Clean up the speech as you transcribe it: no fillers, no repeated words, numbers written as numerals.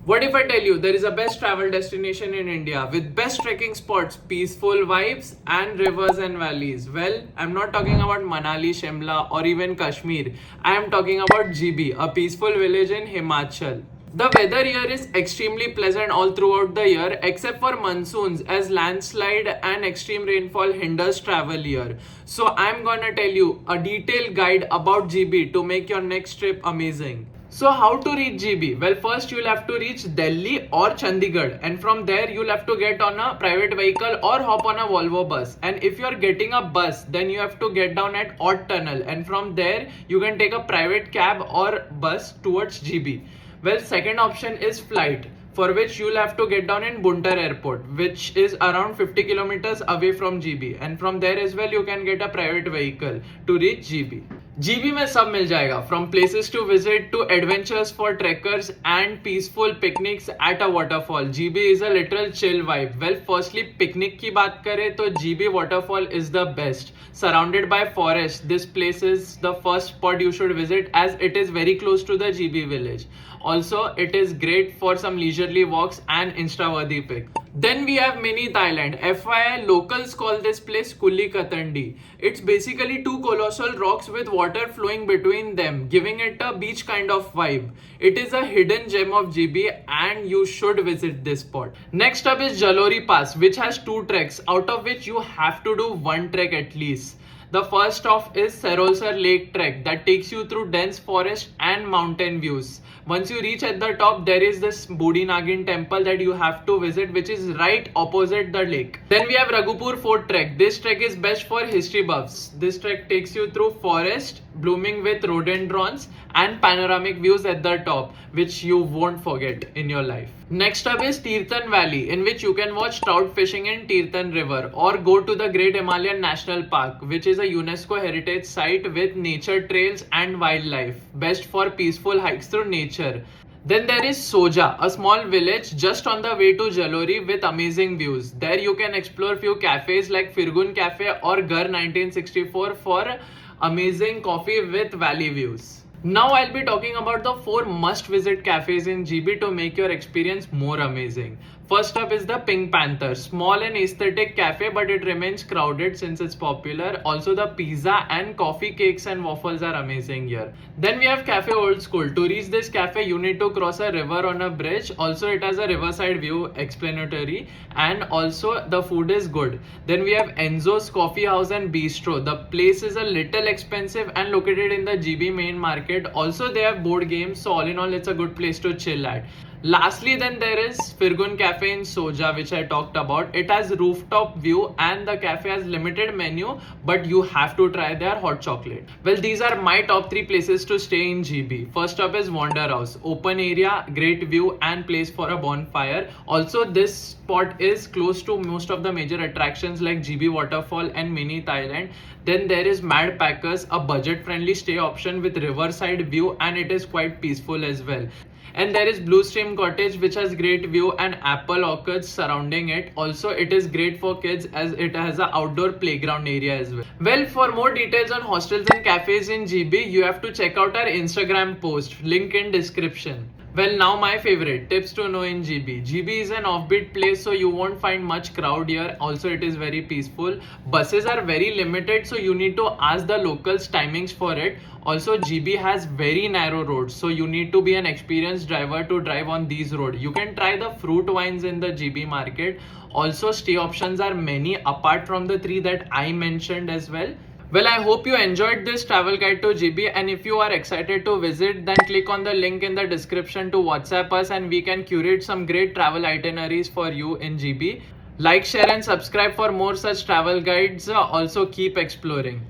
What if I tell you there is a best travel destination in India with best trekking spots, peaceful vibes, and rivers and valleys? Well, I'm not talking about Manali, Shimla, or even Kashmir. I am talking about Jibhi, a peaceful village in Himachal. The weather here is extremely pleasant all throughout the year except for monsoons, as landslide and extreme rainfall hinders travel here. So I'm gonna tell you a detailed guide about GB to make your next trip amazing. So how to reach GB? Well, first you'll have to reach Delhi or Chandigarh, and from there you'll have to get on a private vehicle or hop on a Volvo bus. And if you're getting a bus, then you have to get down at Ott Tunnel, and from there you can take a private cab or bus towards GB. Well, second option is flight, for which you'll have to get down in Buntar Airport, which is around 50 kilometers away from GB. And from there as well, you can get a private vehicle to reach GB. GB में सब मिल जाएगा, from places to visit to adventures for trekkers and peaceful picnics at a waterfall. GB is a literal chill vibe. Well, firstly picnic की बात करें तो GB waterfall is the best. Surrounded by forest, this place is the first spot you should visit as it is very close to the GB village. Also, it is great for some leisurely walks and Insta-worthy pic. Then we have mini Thailand. FYI, locals call this place Kuli Katandi. It's basically two colossal rocks with water flowing between them, giving it a beach kind of vibe. It is a hidden gem of GB and you should visit this spot. Next up is Jalori Pass, which has two treks, out of which you have to do one trek at least. The first off is Serolsar Lake Trek that takes you through dense forest and mountain views. Once you reach at the top, there is this Budi Nagin temple that you have to visit, which is right opposite the lake. Then we have Raghupur Fort Trek. This trek is best for history buffs. This trek takes you through forest blooming with rhododendrons and panoramic views at the top, which you won't forget in your life. Next up is Tirthan Valley, in which you can watch trout fishing in Tirthan River or go to the Great Himalayan National Park, which is a UNESCO heritage site with nature trails and wildlife, best for peaceful hikes through nature. Then there is Soja, a small village just on the way to Jalori with amazing views. There you can explore few cafes like Firgun Cafe or Ghar 1964 for amazing coffee with valley views. Now I'll be talking about the 4 must visit cafes in GB to make your experience more amazing. First up is the Pink Panther, small and aesthetic cafe, but it remains crowded since it's popular. Also, the pizza and coffee, cakes and waffles are amazing here. Then we have Cafe Old School. To reach this cafe, you need to cross a river on a bridge. Also, it has a riverside view, explanatory, and also the food is good. Then we have Enzo's Coffee House and Bistro. The place is a little expensive and located in the GB main market. Also, they have board games, so all in all, it's a good place to chill at. Lastly, then there is Firgun Cafe in Soja, which I talked about. It has rooftop view and the cafe has limited menu, but you have to try their hot chocolate. Well, these are my top 3 places to stay in GB. First up is Wander House, open area, great view and place for a bonfire. Also, this spot is close to most of the major attractions like GB Waterfall and Mini Thailand. Then there is Mad Packers, a budget friendly stay option with riverside view, and it is quite peaceful as well. And there is Blue Stream Cottage, which has great view and apple orchards surrounding it. Also, it is great for kids as it has an outdoor playground area as well. Well, for more details on hostels and cafes in GB, you have to check out our Instagram post, link in description. Well, now my favorite tips to know in GB. GB is an offbeat place, so you won't find much crowd here. Also, it is very peaceful. Buses are very limited, so you need to ask the locals timings for it. Also, GB has very narrow roads, so you need to be an experienced driver to drive on these roads. You can try the fruit wines in the GB market. Also, stay options are many apart from the 3 that I mentioned as well. Well, I hope you enjoyed this travel guide to GB, and if you are excited to visit, then click on the link in the description to WhatsApp us and we can curate some great travel itineraries for you in GB. Like, share and subscribe for more such travel guides. Also, keep exploring.